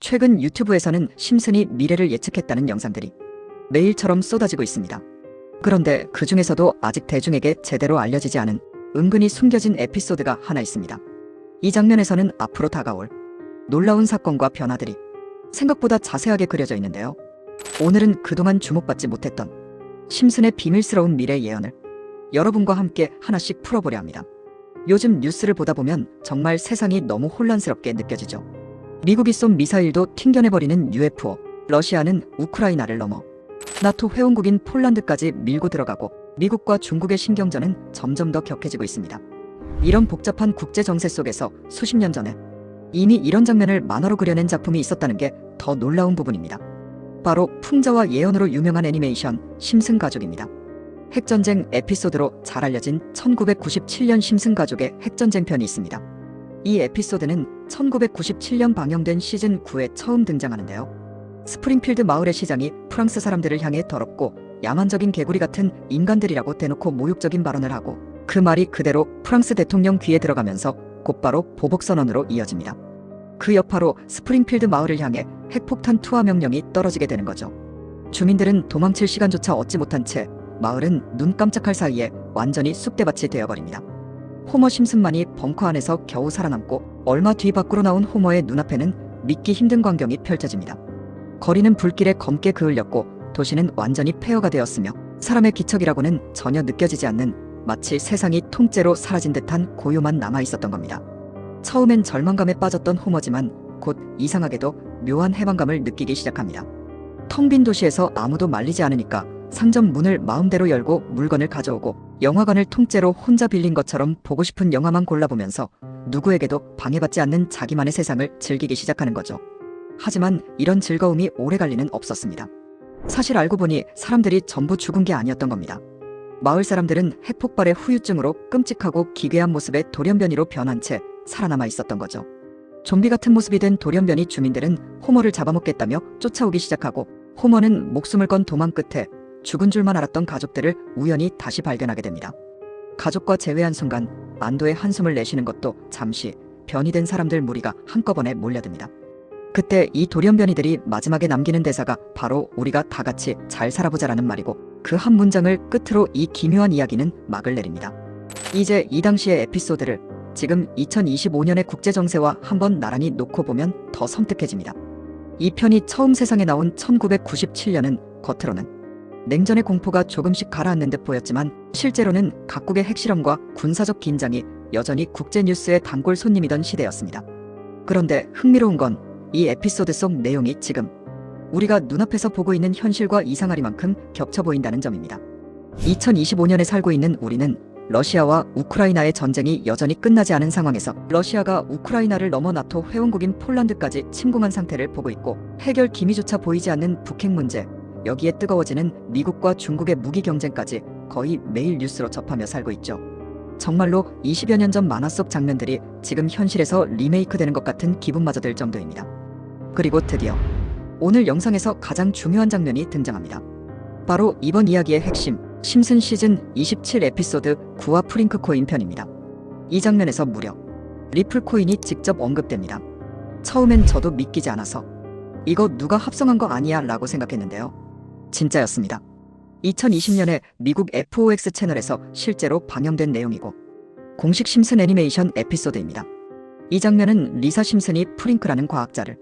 최근 유튜브에서는 심슨이 미래를 예측했다는 영상들이 매일처럼 쏟아지고 있습니다. 그런데 그 중에서도 아직 대중에게 제대로 알려지지 않은 은근히 숨겨진 에피소드가 하나 있습니다. 이 장면에서는 앞으로 다가올 놀라운 사건과 변화들이 생각보다 자세하게 그려져 있는데요. 오늘은 그동안 주목받지 못했던 심슨의 비밀스러운 미래 예언을 여러분과 함께 하나씩 풀어보려 합니다. 요즘 뉴스를 보다 보면 정말 세상이 너무 혼란스럽게 느껴지죠. 미국이 쏜 미사일도 튕겨내버리는 UFO, 러시아는 우크라이나를 넘어 나토 회원국인 폴란드까지 밀고 들어가고 미국과 중국의 신경전은 점점 더 격해지고 있습니다. 이런 복잡한 국제 정세 속에서 수십 년 전에 이미 이런 장면을 만화로 그려낸 작품이 있었다는 게 더 놀라운 부분입니다. 바로 풍자와 예언으로 유명한 애니메이션 심슨 가족입니다. 핵전쟁 에피소드로 잘 알려진 1997년 심슨 가족의 핵전쟁 편이 있습니다. 이 에피소드는 1997년 방영된 시즌 9에 처음 등장하는데요. 스프링필드 마을의 시장이 프랑스 사람들을 향해 더럽고 야만적인 개구리 같은 인간들이라고 대놓고 모욕적인 발언을 하고 그 말이 그대로 프랑스 대통령 귀에 들어가면서 곧바로 보복선언으로 이어집니다. 그 여파로 스프링필드 마을을 향해 핵폭탄 투하 명령이 떨어지게 되는 거죠. 주민들은 도망칠 시간조차 얻지 못한 채 마을은 눈 깜짝할 사이에 완전히 쑥대밭이 되어버립니다. 호머 심슨만이 벙커 안에서 겨우 살아남고 얼마 뒤 밖으로 나온 호머의 눈앞에는 믿기 힘든 광경이 펼쳐집니다. 거리는 불길에 검게 그을렸고 도시는 완전히 폐허가 되었으며 사람의 기척이라고는 전혀 느껴지지 않는 마치 세상이 통째로 사라진 듯한 고요만 남아있었던 겁니다. 처음엔 절망감에 빠졌던 호머지만 곧 이상하게도 묘한 해방감을 느끼기 시작합니다. 텅 빈 도시에서 아무도 말리지 않으니까 상점 문을 마음대로 열고 물건을 가져오고 영화관을 통째로 혼자 빌린 것처럼 보고 싶은 영화만 골라보면서 누구에게도 방해받지 않는 자기만의 세상을 즐기기 시작하는 거죠. 하지만 이런 즐거움이 오래 갈 리는 없었습니다. 사실 알고 보니 사람들이 전부 죽은 게 아니었던 겁니다. 마을 사람들은 핵폭발의 후유증으로 끔찍하고 기괴한 모습의 돌연변이로 변한 채 살아남아 있었던 거죠. 좀비 같은 모습이 된 돌연변이 주민들은 호머를 잡아먹겠다며 쫓아오기 시작하고 호머는 목숨을 건 도망 끝에 죽은 줄만 알았던 가족들을 우연히 다시 발견하게 됩니다. 가족과 재회한 순간 안도의 한숨을 내쉬는 것도 잠시 변이 된 사람들 무리가 한꺼번에 몰려듭니다. 그때 이 돌연변이들이 마지막에 남기는 대사가 바로 우리가 다 같이 잘 살아보자라는 말이고 그 한 문장을 끝으로 이 기묘한 이야기는 막을 내립니다. 이제 이 당시의 에피소드를 지금 2025년의 국제정세와 한번 나란히 놓고 보면 더 섬뜩해집니다. 이 편이 처음 세상에 나온 1997년은 겉으로는 냉전의 공포가 조금씩 가라앉는 듯 보였지만 실제로는 각국의 핵실험과 군사적 긴장이 여전히 국제뉴스의 단골 손님이던 시대였습니다. 그런데 흥미로운 건 이 에피소드 속 내용이 지금 우리가 눈앞에서 보고 있는 현실과 이상하리만큼 겹쳐 보인다는 점입니다. 2025년에 살고 있는 우리는 러시아와 우크라이나의 전쟁이 여전히 끝나지 않은 상황에서 러시아가 우크라이나를 넘어 나토 회원국인 폴란드까지 침공한 상태를 보고 있고 해결 기미조차 보이지 않는 북핵 문제, 여기에 뜨거워지는 미국과 중국의 무기 경쟁까지 거의 매일 뉴스로 접하며 살고 있죠. 정말로 20여 년 전 만화 속 장면들이 지금 현실에서 리메이크 되는 것 같은 기분마저 들 정도입니다. 그리고 드디어 오늘 영상에서 가장 중요한 장면이 등장합니다. 바로 이번 이야기의 핵심, 심슨 시즌 27 에피소드 9와 프링크 코인 편입니다. 이 장면에서 무려 리플 코인이 직접 언급됩니다. 처음엔 저도 믿기지 않아서 이거 누가 합성한 거 아니야 라고 생각했는데요. 진짜였습니다. 2020년에 미국 FOX 채널에서 실제로 방영된 내용이고 공식 심슨 애니메이션 에피소드입니다. 이 장면은 리사 심슨이 프링크라는 과학자를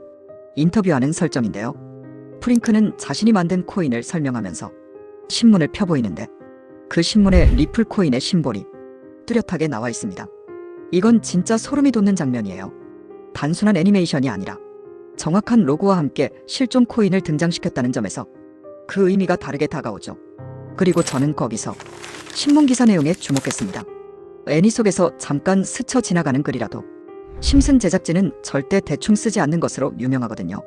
인터뷰하는 설정인데요. 프링크는 자신이 만든 코인을 설명하면서 신문을 펴보이는데 그 신문에 리플 코인의 심볼이 뚜렷하게 나와 있습니다. 이건 진짜 소름이 돋는 장면이에요. 단순한 애니메이션이 아니라 정확한 로고와 함께 실존 코인을 등장시켰다는 점에서 그 의미가 다르게 다가오죠. 그리고 저는 거기서 신문 기사 내용에 주목했습니다. 애니 속에서 잠깐 스쳐 지나가는 글이라도 심슨 제작진은 절대 대충 쓰지 않는 것으로 유명하거든요.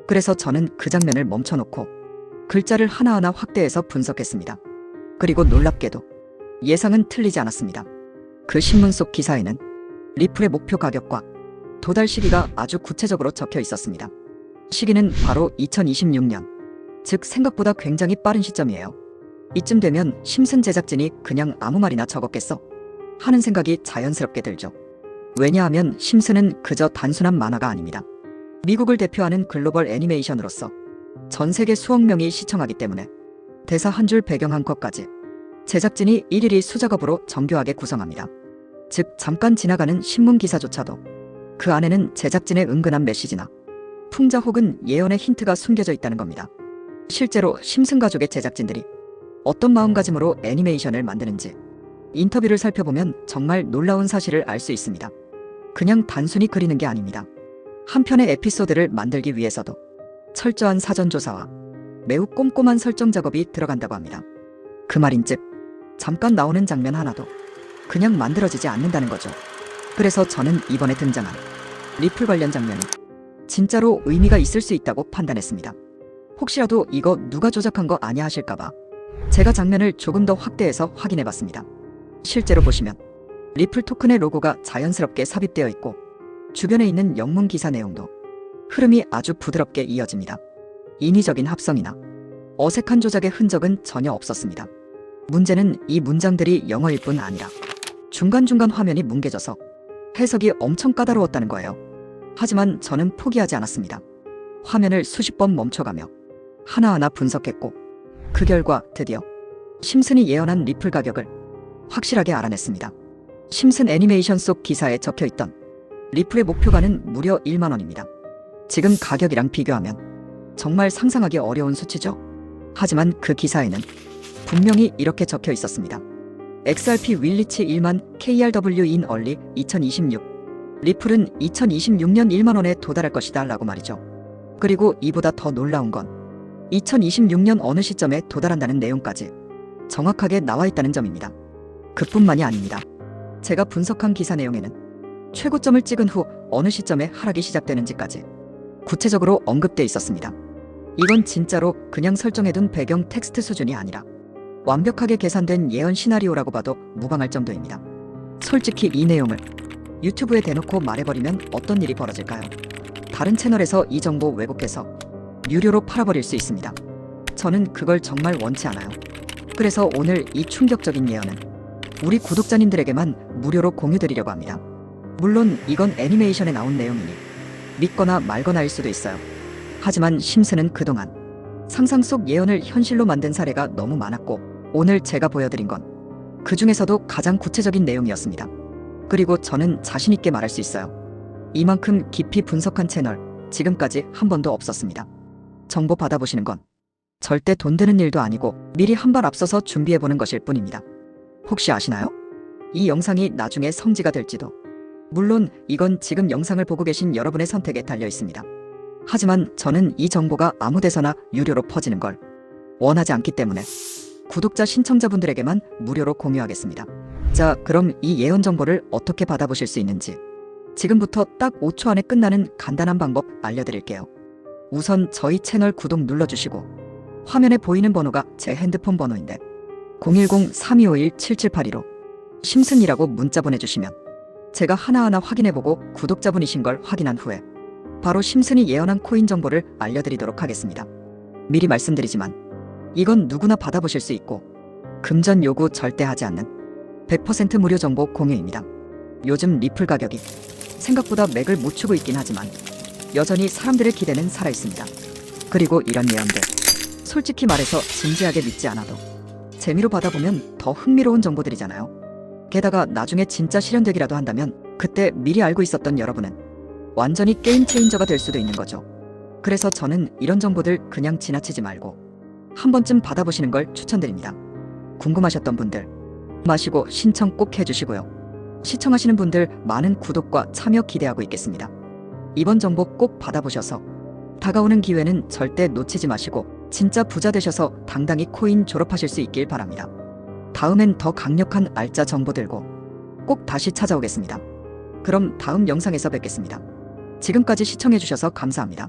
그래서 저는 그 장면을 멈춰놓고 글자를 하나하나 확대해서 분석했습니다. 그리고 놀랍게도 예상은 틀리지 않았습니다. 그 신문 속 기사에는 리플의 목표 가격과 도달 시기가 아주 구체적으로 적혀 있었습니다. 시기는 바로 2026년, 즉 생각보다 굉장히 빠른 시점이에요. 이쯤 되면 심슨 제작진이 그냥 아무 말이나 적었겠어? 하는 생각이 자연스럽게 들죠. 왜냐하면 심슨은 그저 단순한 만화가 아닙니다. 미국을 대표하는 글로벌 애니메이션으로서 전 세계 수억 명이 시청하기 때문에 대사 한 줄 배경 한 컷까지 제작진이 일일이 수작업으로 정교하게 구성합니다. 즉 잠깐 지나가는 신문 기사조차도 그 안에는 제작진의 은근한 메시지나 풍자 혹은 예언의 힌트가 숨겨져 있다는 겁니다. 실제로 심슨 가족의 제작진들이 어떤 마음가짐으로 애니메이션을 만드는지 인터뷰를 살펴보면 정말 놀라운 사실을 알 수 있습니다. 그냥 단순히 그리는 게 아닙니다. 한 편의 에피소드를 만들기 위해서도 철저한 사전조사와 매우 꼼꼼한 설정 작업이 들어간다고 합니다. 그 말인즉 잠깐 나오는 장면 하나도 그냥 만들어지지 않는다는 거죠. 그래서 저는 이번에 등장한 리플 관련 장면이 진짜로 의미가 있을 수 있다고 판단했습니다. 혹시라도 이거 누가 조작한 거 아냐 하실까봐 제가 장면을 조금 더 확대해서 확인해봤습니다. 실제로 보시면 리플 토큰의 로고가 자연스럽게 삽입되어 있고 주변에 있는 영문 기사 내용도 흐름이 아주 부드럽게 이어집니다. 인위적인 합성이나 어색한 조작의 흔적은 전혀 없었습니다. 문제는 이 문장들이 영어일 뿐 아니라 중간중간 화면이 뭉개져서 해석이 엄청 까다로웠다는 거예요. 하지만 저는 포기하지 않았습니다. 화면을 수십 번 멈춰가며 하나하나 분석했고 그 결과 드디어 심슨이 예언한 리플 가격을 확실하게 알아냈습니다. 심슨 애니메이션 속 기사에 적혀있던 리플의 목표가는 무려 1만 원입니다. 지금 가격이랑 비교하면 정말 상상하기 어려운 수치죠. 하지만 그 기사에는 분명히 이렇게 적혀 있었습니다. XRP 윌리치 1만 KRW in early 2026 리플은 2026년 1만 원에 도달할 것이다 라고 말이죠. 그리고 이보다 더 놀라운 건 2026년 어느 시점에 도달한다는 내용까지 정확하게 나와 있다는 점입니다. 그뿐만이 아닙니다. 제가 분석한 기사 내용에는 최고점을 찍은 후 어느 시점에 하락이 시작되는지까지 구체적으로 언급돼 있었습니다. 이건 진짜로 그냥 설정해둔 배경 텍스트 수준이 아니라 완벽하게 계산된 예언 시나리오라고 봐도 무방할 정도입니다. 솔직히 이 내용을 유튜브에 대놓고 말해버리면 어떤 일이 벌어질까요? 다른 채널에서 이 정보 왜곡해서 유료로 팔아버릴 수 있습니다. 저는 그걸 정말 원치 않아요. 그래서 오늘 이 충격적인 예언은 우리 구독자님들에게만 무료로 공유드리려고 합니다. 물론 이건 애니메이션에 나온 내용이니 믿거나 말거나일 수도 있어요. 하지만 심슨은 그동안 상상 속 예언을 현실로 만든 사례가 너무 많았고 오늘 제가 보여드린 건 그 중에서도 가장 구체적인 내용이었습니다. 그리고 저는 자신있게 말할 수 있어요. 이만큼 깊이 분석한 채널 지금까지 한 번도 없었습니다. 정보 받아보시는 건 절대 돈 드는 일도 아니고 미리 한 발 앞서서 준비해보는 것일 뿐입니다. 혹시 아시나요? 이 영상이 나중에 성지가 될지도. 물론 이건 지금 영상을 보고 계신 여러분의 선택에 달려 있습니다. 하지만 저는 이 정보가 아무 데서나 유료로 퍼지는 걸 원하지 않기 때문에 구독자 신청자분들에게만 무료로 공유하겠습니다. 자, 그럼 이 예언 정보를 어떻게 받아보실 수 있는지 지금부터 딱 5초 안에 끝나는 간단한 방법 알려드릴게요. 우선 저희 채널 구독 눌러주시고 화면에 보이는 번호가 제 핸드폰 번호인데 010-3251-7782로 심슨이라고 문자 보내주시면 제가 하나하나 확인해보고 구독자분이신 걸 확인한 후에 바로 심슨이 예언한 코인 정보를 알려드리도록 하겠습니다. 미리 말씀드리지만 이건 누구나 받아보실 수 있고 금전 요구 절대 하지 않는 100% 무료 정보 공유입니다. 요즘 리플 가격이 생각보다 맥을 못 추고 있긴 하지만 여전히 사람들의 기대는 살아있습니다. 그리고 이런 예언들 솔직히 말해서 진지하게 믿지 않아도 재미로 받아보면 더 흥미로운 정보들이잖아요. 게다가 나중에 진짜 실현되기라도 한다면 그때 미리 알고 있었던 여러분은 완전히 게임 체인저가 될 수도 있는 거죠. 그래서 저는 이런 정보들 그냥 지나치지 말고 한 번쯤 받아보시는 걸 추천드립니다. 궁금하셨던 분들 마시고 신청 꼭 해주시고요. 시청하시는 분들 많은 구독과 참여 기대하고 있겠습니다. 이번 정보 꼭 받아보셔서 다가오는 기회는 절대 놓치지 마시고 진짜 부자 되셔서 당당히 코인 졸업하실 수 있길 바랍니다. 다음엔 더 강력한 알짜 정보 들고 꼭 다시 찾아오겠습니다. 그럼 다음 영상에서 뵙겠습니다. 지금까지 시청해주셔서 감사합니다.